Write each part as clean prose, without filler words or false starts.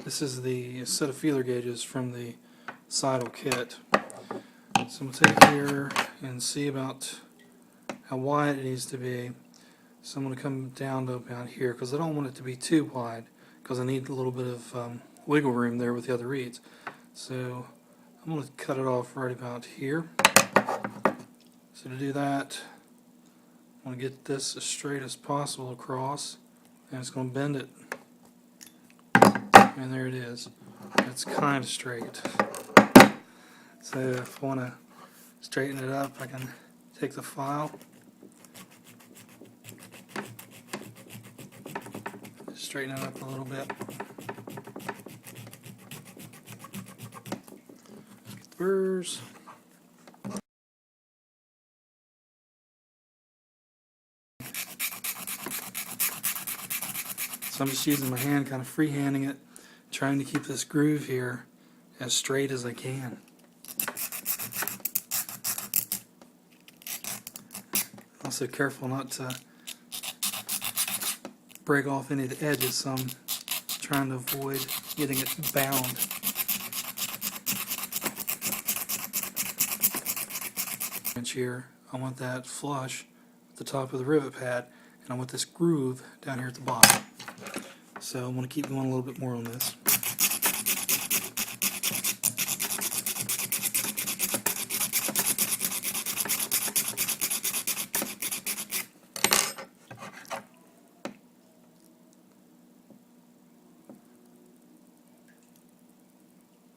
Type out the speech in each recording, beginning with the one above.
This is the set of feeler gauges from the Seidel kit. So I'm going to take it here and see about how wide it needs to be. So I'm going to come down to about here because I don't want it to be too wide because I need a little bit of wiggle room there with the other reeds. So I'm going to cut it off right about here. So to do that, I'm going to get this as straight as possible across, and it's going to bend it. And there it is. It's kind of straight. So if I want to straighten it up, I can take the file, straighten it up a little bit. Get the burrs. So I'm just using my hand, kind of freehanding it, trying to keep this groove here as straight as I can. Also careful not to break off any of the edges, so I'm trying to avoid getting it bound. Here, I want that flush at the top of the rivet pad, and I want this groove down here at the bottom. So I'm going to keep going a little bit more on this.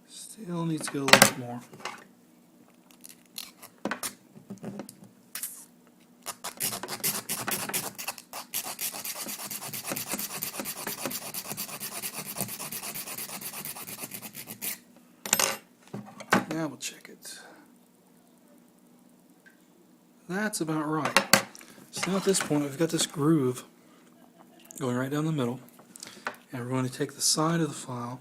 Still needs to go a little bit more. Now we'll check it. That's about right. So now at this point we've got this groove going right down the middle, and we're going to take the side of the file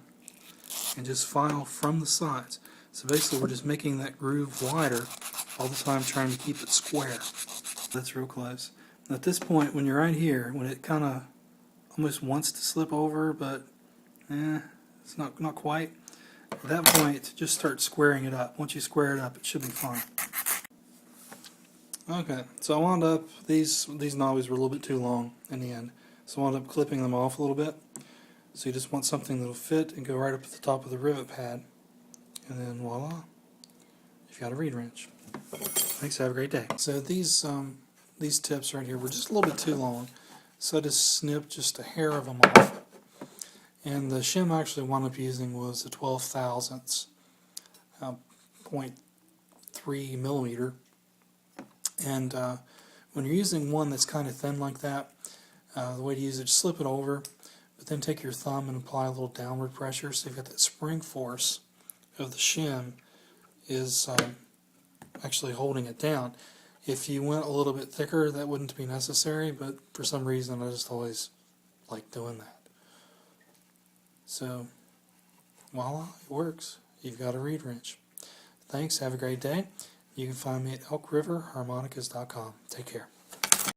and just file from the sides. So basically we're just making that groove wider all the time, trying to keep it square. That's real close. And at this point, when you're right here, when it kind of almost wants to slip over, but it's not quite, at that point just start squaring it up. Once you square it up, it should be fine. Okay, so I wound up, these knobbies were a little bit too long in the end, so I wound up clipping them off a little bit. So you just want something that'll fit and go right up at the top of the rivet pad, and then voila, you've got a reed wrench. Thanks, have a great day. So these tips right here were just a little bit too long, so I just snipped just a hair of them off. And the shim I actually wound up using was a 12 thousandths, 0.3 millimeter. And when you're using one that's kind of thin like that, the way to use it, just slip it over, but then take your thumb and apply a little downward pressure, so you've got that spring force of the shim is actually holding it down. If you went a little bit thicker, that wouldn't be necessary, but for some reason I just always like doing that. So voila, it works. You've got a reed wrench. Thanks, have a great day. You can find me at elkriverharmonicas.com. Take care.